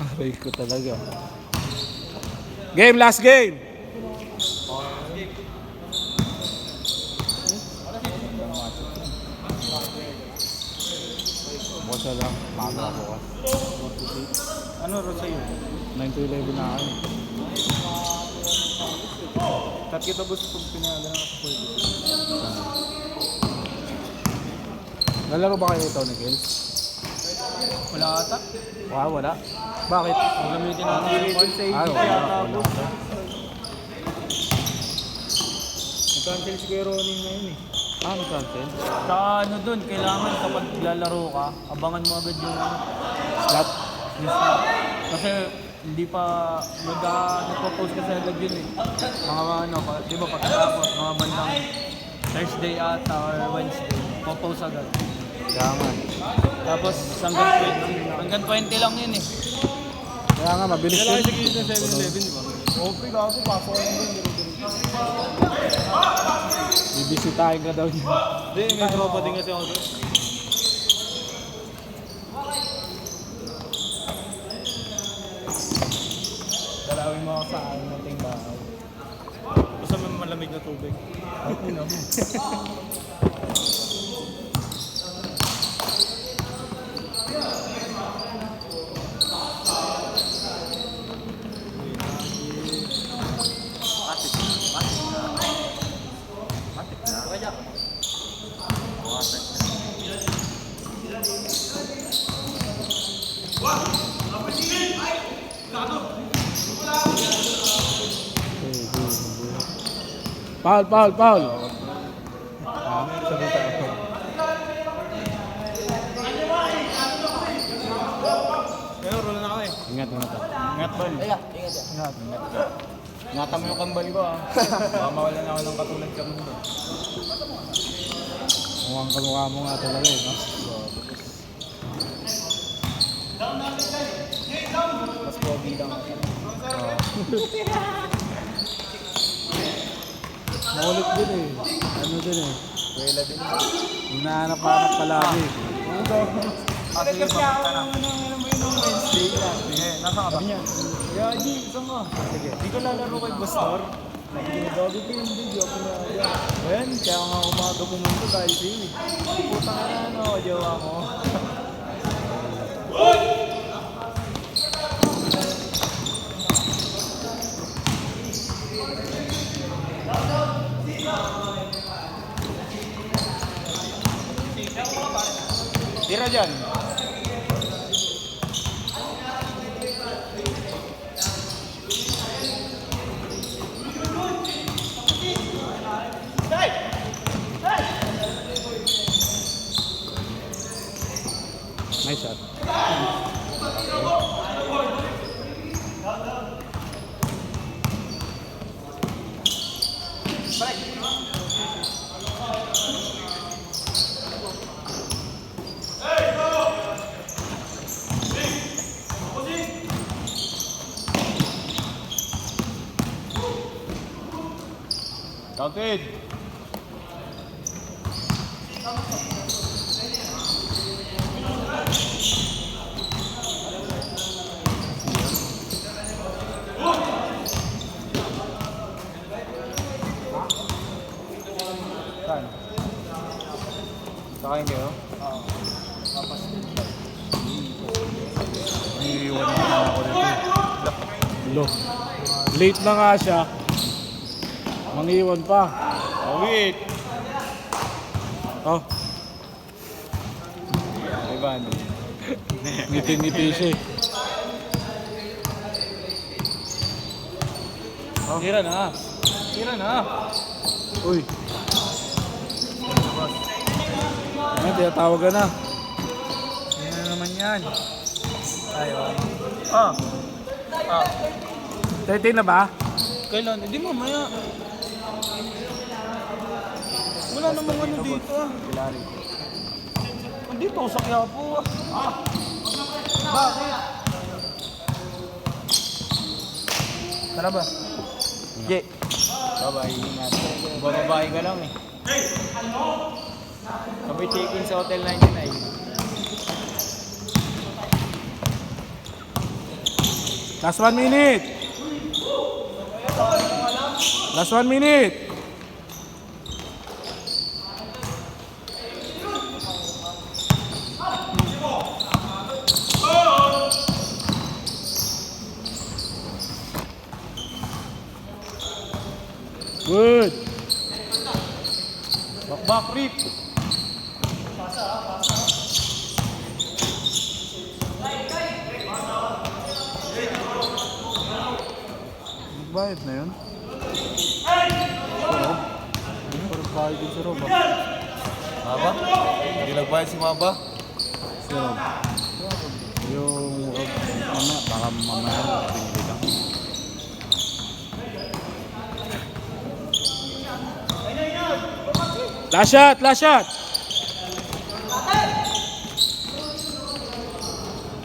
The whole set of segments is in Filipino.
Aray ko talaga. Game, last game! Bukas na lang, maga bukas. Ano ro sa'yo? 9 to 11 na ako. Kat kita gusto pag pinala na sa pwede. Nalaro ba kayo ito ni Kels? Wala ata. Wala. Bakit? Gamitin natin yung one safety Wala. tapos. Nag-cancel si Kuya Ronin ngayon eh. May cancel? Tsaka ano dun, kailangan kapag lalaro ka, abangan mo agad yung Slot? yung snap. Kasi hindi pa nagpo-post kasi agad yun eh. Mga ano, di ba pagkatapos, mga bandang Thursday ata or Wednesday, po-post agad. Kaya nga. Tapos hanggang 20 lang yun eh. Kaya nga, mabilis Kailangan yun. sa gilid ng 7-Eleven, di ba? Okay, kasi pasok lang din. Bibisitahin ka daw niya. Hindi, may tropa din kasi ako doon. Dalawin mo ako sa ating bahay. Basta may malamig na tubig. Okay na mo. Foul. Salita ako. Pero roll na ako eh. Ingat. Ingat ba? Ingat. Ingatan mo yung kambal ko ah. Baka mawalan ako ng katulad ka mundo. Mukhang kamukha mo nga talaga eh, no? Mas pogi lang ako. Makulit din eh. Ano din eh. Wala din. Hinahanap-hanap ka lagi. Kasi papunta na. Wednesday lang. Nasa ka ba? Yaji, saan ka? Sige. Di ko lalaro kay Bastor. Nagagabi ko yung video ako na yan. Ayan, kaya nga umaga pumunta dahil sa'yo. Puta ka na ano, jowa mo. Tira dyan. Nice shot. Counted. Saan? Sakayin kayo? Oo. Tapos din. Iiwan na ako dito. Lo. Late na nga siya. Mangiwan pa. Oh, wait. Oh, Ivan. ngiti-ngiti siya eh. Oh. Tira na. Tira na. Uy. Ano, tinatawag ka na. Yan na naman yan. Ayun. Ah. 13 na ba? Kailan? Hindi mamaya. Wala namang ano dito ah. Andito ako sa Quiapo ah. Bakit? Tara ba? Jay. Bye-bye. Ingat. Bababae ka lang eh. Sabay check-in sa Hotel 99. Last 1 minute. Last 1 minute. Good. Back rip. Bayad na yun? Parang bayad din si Rob. Maba? Hindi nagbayad si Maba? Si Rob. Yung Rob, baka mamaya binili lang. Last shot! Last shot!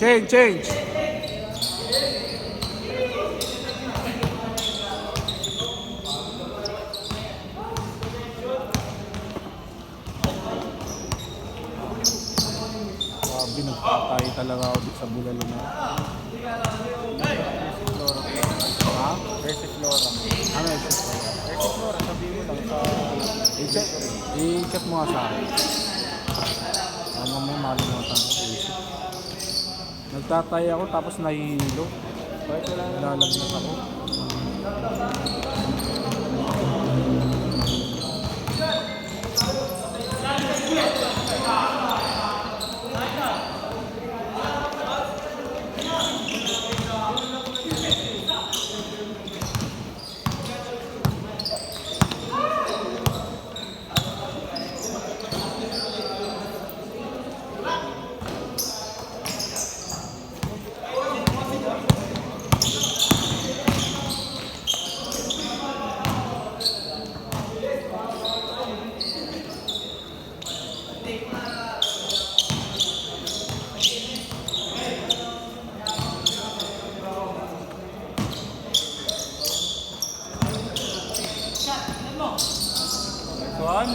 Change! Grabe, nagpatay talaga ako dito sa bulalo na. Ha? Versus Flora. Ano yun? Versus Flora, sabihin mo lang sa... I-check mo nga sa akin. Ano mo, malimutan ko. Nagtatay ako tapos nahihilo. Bakit wala na? Nalalagnat ako. One.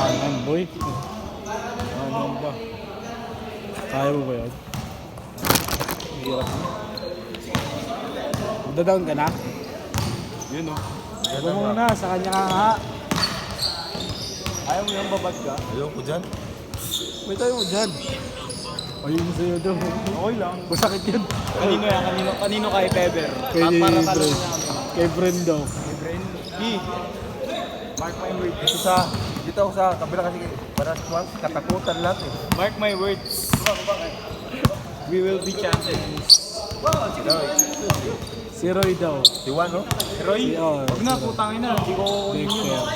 Ano boy? Ano ba? Kaya mo ba yun? Hirap mo. Magda-down ka na? Yun o. Huwag mo muna, sa kanya ka nga. Ayaw mo yung babad ka? Ayoko dyan. May tayo mo dyan. Ayun sa'yo daw. Okay lang. Masakit yun. Kanino yan? Kanino kay Peber? Kay Para Bren. talo niya kami. Kay Bren daw. Kay Bren. Mark my words. Dito ako sa kabila kasi para katakutan lahat eh. Mark my words. We will be champions. Si Roy daw. Si Juan no? Roy, Oo. wag na, putangin na. Hindi ko yun yun. Dexter.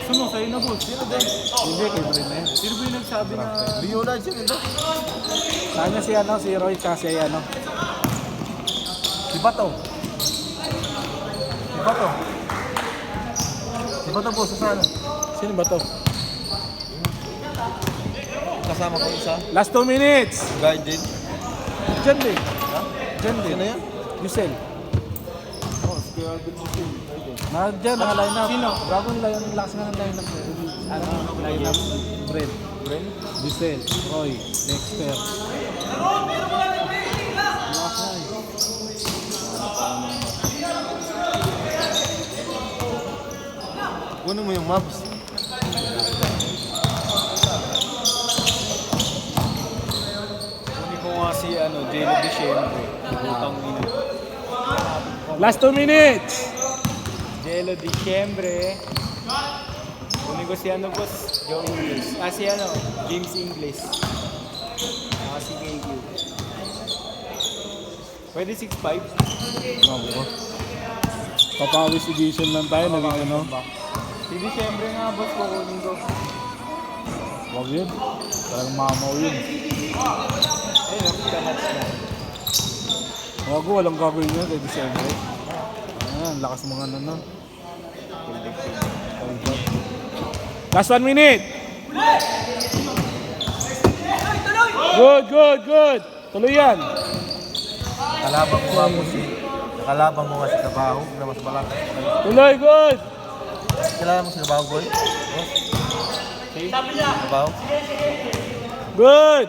Gusto mo, sa'yo na boss. Sino din? Hindi, kay Bren na yan. Sino ba yung nagsabi na... Rio na siya nito. Sana si ano, si Roy tsaka si ano. Si Bato. Si Bato. Si Bato po sa sana. Sino ba to? Kasama ko isa. Last 2 minutes! Guy din. Diyan din. Ha? Diyan din. Sino yan? Yusel. Oh, si Kuya Albert Yusel. Diyan, naka-line up. Sino? Bagong line, lakas nga ng line up. Ano, line up. Bren. Bren? Yusel. Roy. Dexter. Lakas na eh. Kunin mo yung maps. Jello Diciembre. Putang ina. Last 2 minutes. Jello Diciembre. Kunin ko si ano boss, Joe Ingles. Si ano, James Ingles. Si KQ. Pwede 6'5". Papawis edition lang tayo, naging ano. Si Diciembre nga boss, kukunin ko. Wag yun. Talagang mamaw yun. Ayun, kanats na. Wag ko, walang gagawin yun kay December. Ayan, lakas mga ano. Last 1 minute. Good. Tuloy yan. Kalabang mo nga mo si... Kalabang mo nga si Kabaho na mas malakas. Tuloy, good. Kilala mo si Kabaho, boy? Kabaho? Good.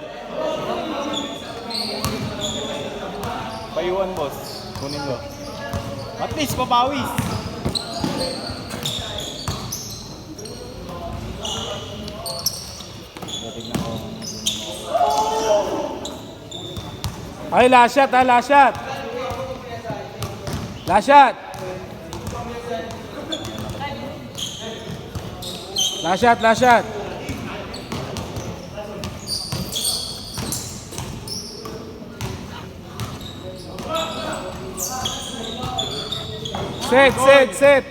Payuan boss, kunin ko. At least papawis. Tignan ko. Ay, last shot ha, last shot. Last shot. Last shot. Set.